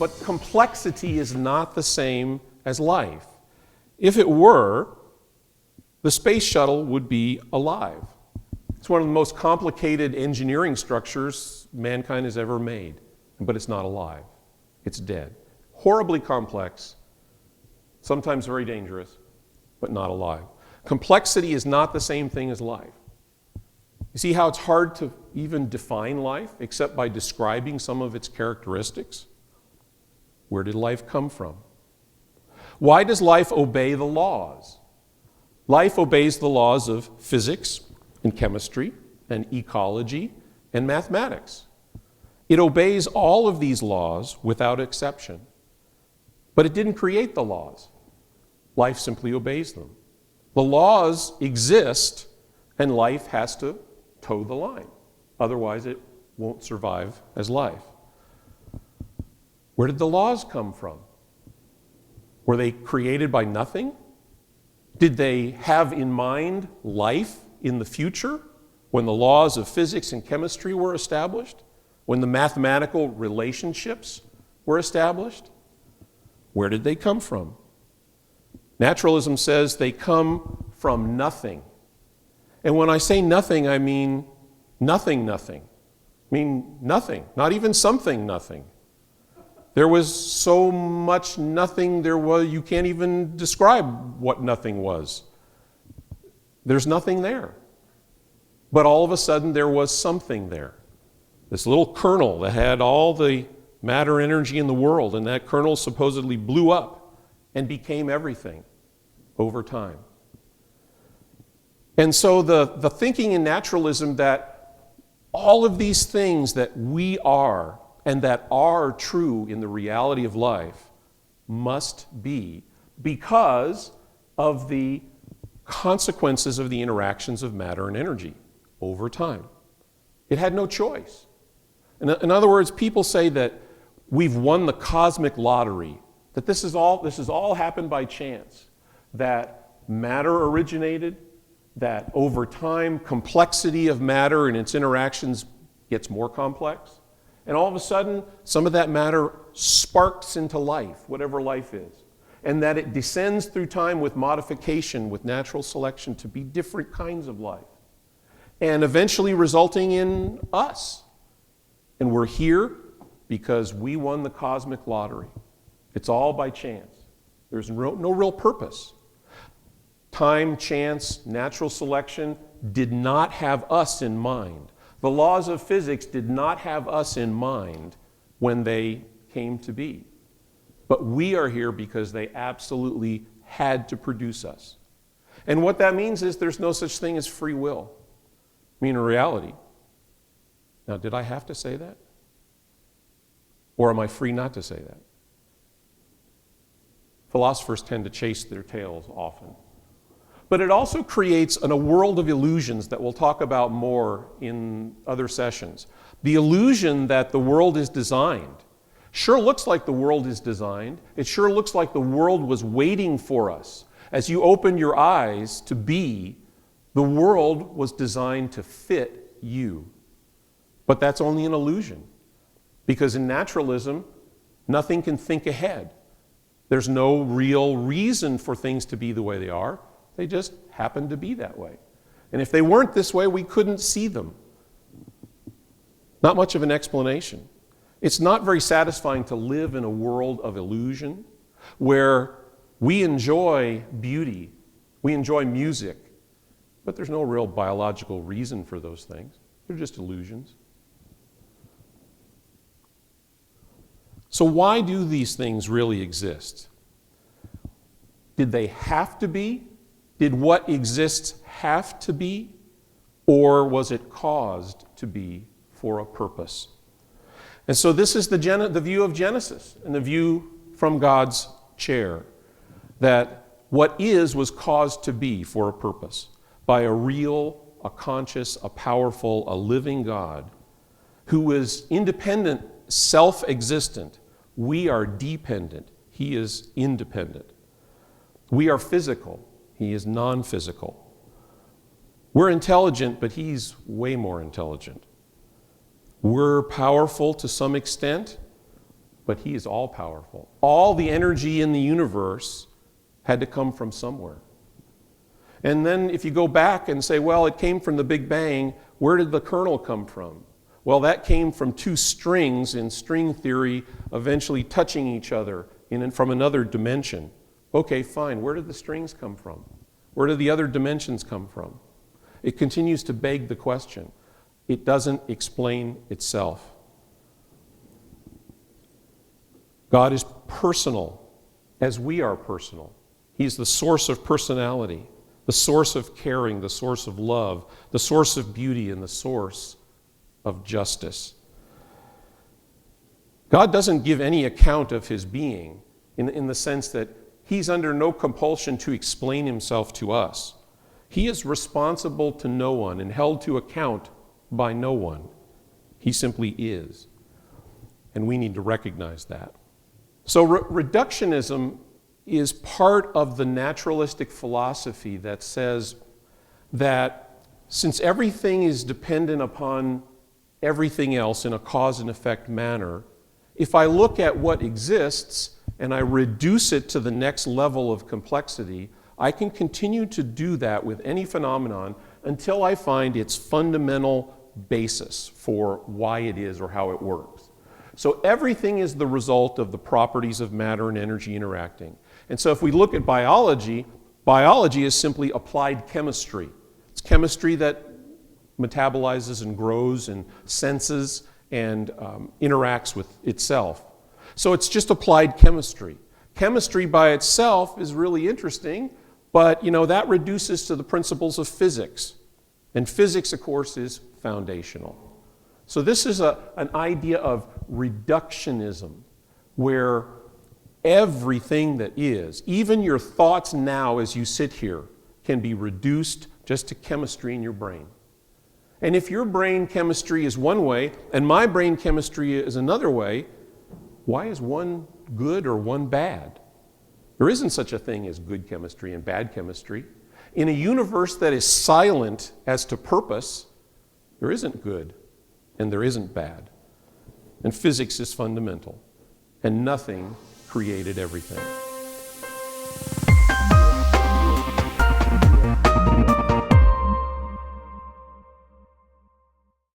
But complexity is not the same as life. If it were, the space shuttle would be alive. It's one of the most complicated engineering structures mankind has ever made, but it's not alive. It's dead. Horribly complex, sometimes very dangerous, but not alive. Complexity is not the same thing as life. You see how it's hard to even define life except by describing some of its characteristics? Where did life come from? Why does life obey the laws? Life obeys the laws of physics and chemistry and ecology and mathematics. It obeys all of these laws without exception. But it didn't create the laws. Life simply obeys them. The laws exist, and life has to toe the line. Otherwise, it won't survive as life. Where did the laws come from? Were they created by nothing? Did they have in mind life in the future when the laws of physics and chemistry were established? When the mathematical relationships were established? Where did they come from? Naturalism says they come from nothing. And when I say nothing, I mean nothing. I mean nothing, not even something nothing. There was so much nothing you can't even describe what nothing was. There's nothing there. But all of a sudden there was something there. This little kernel that had all the matter energy in the world, and that kernel supposedly blew up and became everything over time. And so the thinking in naturalism that all of these things that we are and that are true in the reality of life must be because of the consequences of the interactions of matter and energy over time. It had no choice. In other words, people say that we've won the cosmic lottery, that this is all happened by chance, that matter originated, that over time complexity of matter and its interactions gets more complex, and all of a sudden some of that matter sparks into life, whatever life is, and that it descends through time with modification, with natural selection to be different kinds of life, and eventually resulting in us. And we're here because we won the cosmic lottery. It's all by chance. There's no real purpose. Time, chance, natural selection did not have us in mind. The laws of physics did not have us in mind when they came to be. But we are here because they absolutely had to produce us. And what that means is there's no such thing as free will. I mean, in reality. Now, did I have to say that? Or am I free not to say that? Philosophers tend to chase their tails often. But it also creates a world of illusions that we'll talk about more in other sessions. The illusion that the world is designed sure looks like the world is designed. It sure looks like the world was waiting for us. As you open your eyes to be, the world was designed to fit you. But that's only an illusion. Because in naturalism, nothing can think ahead. There's no real reason for things to be the way they are. They just happen to be that way. And if they weren't this way, we couldn't see them. Not much of an explanation. It's not very satisfying to live in a world of illusion where we enjoy beauty, we enjoy music, but there's no real biological reason for those things. They're just illusions. So why do these things really exist? Did they have to be? Did what exists have to be? Or was it caused to be for a purpose? And so this is the view of Genesis and the view from God's chair, that what is was caused to be for a purpose by a real, a conscious, a powerful, a living God who is independent, self-existent. We are dependent. He is independent. We are physical. He is non-physical. We're intelligent, but he's way more intelligent. We're powerful to some extent, but he is all powerful. All the energy in the universe had to come from somewhere. And then if you go back and say, well, it came from the Big Bang, where did the kernel come from? Well, that came from two strings in string theory eventually touching each other from another dimension. Okay, fine. Where did the strings come from? Where did the other dimensions come from? It continues to beg the question. It doesn't explain itself. God is personal as we are personal. He's the source of personality, the source of caring, the source of love, the source of beauty, and the source of justice. God doesn't give any account of his being in the sense that he's under no compulsion to explain himself to us. He is responsible to no one and held to account by no one. He simply is. And we need to recognize that. So reductionism is part of the naturalistic philosophy that says that since everything is dependent upon everything else in a cause and effect manner, if I look at what exists and I reduce it to the next level of complexity, I can continue to do that with any phenomenon until I find its fundamental basis for why it is or how it works. So everything is the result of the properties of matter and energy interacting. And so if we look at biology, biology is simply applied chemistry. It's chemistry that metabolizes and grows and senses and interacts with itself. So it's just applied chemistry. Chemistry by itself is really interesting, but that reduces to the principles of physics. And physics, of course, is foundational. So this is an idea of reductionism, where everything that is, even your thoughts now as you sit here, can be reduced just to chemistry in your brain. And if your brain chemistry is one way and my brain chemistry is another way, why is one good or one bad? There isn't such a thing as good chemistry and bad chemistry. In a universe that is silent as to purpose, there isn't good and there isn't bad. And physics is fundamental, and nothing created everything.